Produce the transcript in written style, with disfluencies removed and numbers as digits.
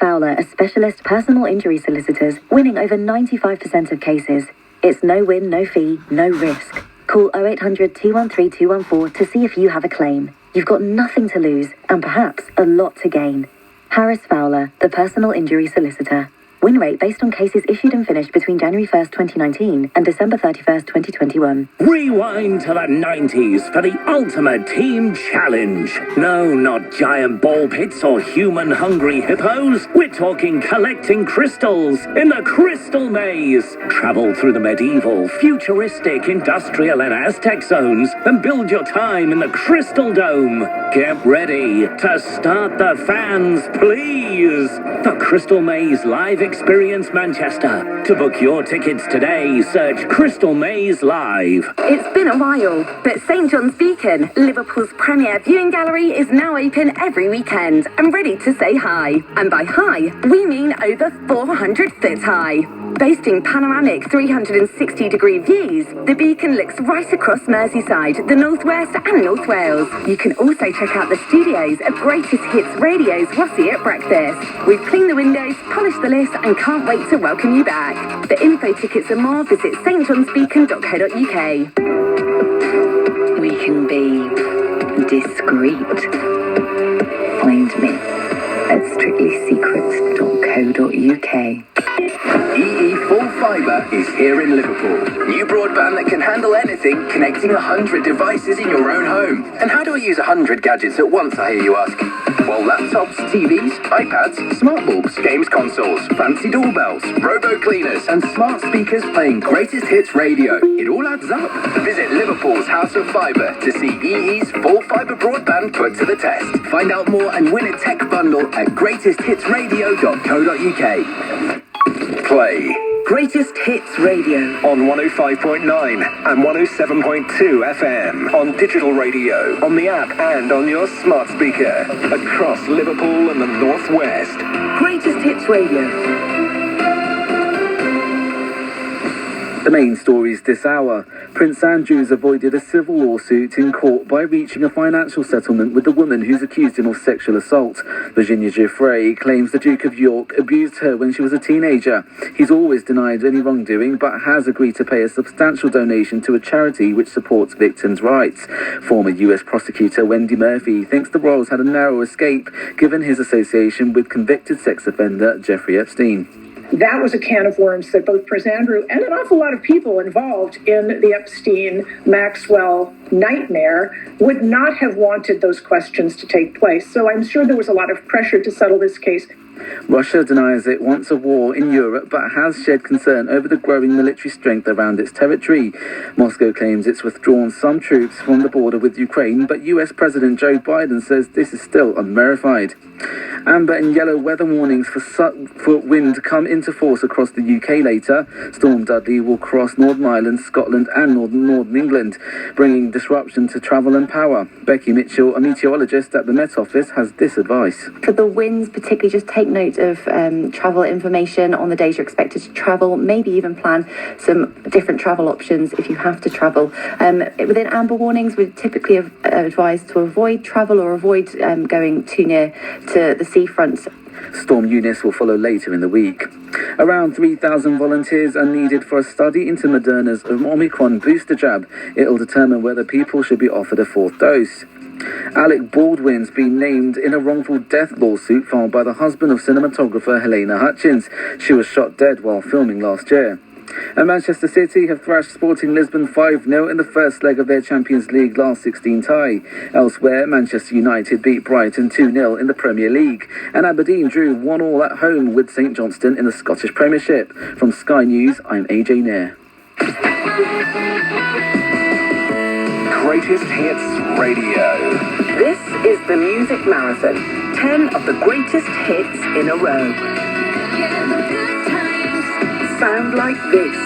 Fowler are specialist personal injury solicitors, winning over 95% of cases. It's no win, no fee, no risk. Call 0800 213 214 to see if you have a claim. You've got nothing to lose and perhaps a lot to gain. Harris Fowler, the personal injury solicitor. Win rate based on cases issued and finished between January 1st, 2019 and December 31st, 2021. Rewind to the 90s for the ultimate team challenge. No, not giant ball pits or human-hungry hippos. We're talking collecting crystals in the Crystal Maze. Travel through the medieval, futuristic, industrial and Aztec zones and build your time in the Crystal Dome. Get ready to start the fans, please. The Crystal Maze Live Experience Manchester. To book your tickets today, search Crystal Maze Live. It's been a while, but St John's Beacon, Liverpool's premier viewing gallery, is now open every weekend and ready to say hi. And by hi, we mean over 400 foot high. Boasting panoramic 360-degree views, the Beacon looks right across Merseyside, the North West and North Wales. You can also check out the studios of Greatest Hits Radio's Rossi at Breakfast. We've cleaned the windows, polished the list and can't wait to welcome you back. For info, tickets and more, visit stjohnsbeacon.co.uk. We can be discreet. Find me at strictlysecrets.co.uk. EE Full Fibre is here in Liverpool. New broadband that can handle anything, connecting 100 devices in your own home. And how do I use 100 gadgets at once, I hear you ask? Well, laptops, TVs, iPads, smart bulbs, games consoles, fancy doorbells, robo-cleaners, and smart speakers playing Greatest Hits Radio. It all adds up. Visit Liverpool's House of Fibre to see EE's Full Fibre broadband put to the test. Find out more and win a tech bundle at greatesthitsradio.co.uk. Play Greatest Hits Radio on 105.9 and 107.2 FM, on digital radio, on the app and on your smart speaker, across Liverpool and the North West. Greatest Hits Radio. The main stories this hour. Prince Andrews avoided a civil lawsuit in court by reaching a financial settlement with the woman who's accused him of sexual assault. Virginia Giuffre claims the Duke of York abused her when she was a teenager. He's always denied any wrongdoing, but has agreed to pay a substantial donation to a charity which supports victims' rights. Former US prosecutor Wendy Murphy thinks the royals had a narrow escape given his association with convicted sex offender Jeffrey Epstein. That was a can of worms that both Prince Andrew and an awful lot of people involved in the Epstein-Maxwell nightmare would not have wanted those questions to take place. So I'm sure there was a lot of pressure to settle this case. Russia denies it wants a war in Europe, but has shed concern over the growing military strength around its territory. Moscow claims it's withdrawn some troops from the border with Ukraine, but US President Joe Biden says this is still unverified. Amber and yellow weather warnings for wind come into force across the UK later. Storm Dudley will cross Northern Ireland, Scotland and northern England, bringing disruption to travel and power. Becky Mitchell, a meteorologist at the Met Office, has this advice. For the winds, particularly, just take note of travel information on the days you're expected to travel. Maybe even plan some different travel options if you have to travel. Within amber warnings, we're typically advised to avoid travel or avoid going too near to the seafront. Storm Eunice will follow later in the week. Around 3,000 volunteers are needed for a study into Moderna's Omicron booster jab. It'll determine whether people should be offered a fourth dose. Alec Baldwin's been named in a wrongful death lawsuit filed by the husband of cinematographer Helena Hutchins. She was shot dead while filming last year. And Manchester City have thrashed Sporting Lisbon 5-0 in the first leg of their Champions League last 16 tie. Elsewhere, Manchester United beat Brighton 2-0 in the Premier League, and Aberdeen drew 1-1 at home with St Johnstone in the Scottish Premiership. From Sky News, I'm AJ Nair. Greatest Hits Radio. This is the Music Marathon. 10 of the greatest hits in a row. Sound like this.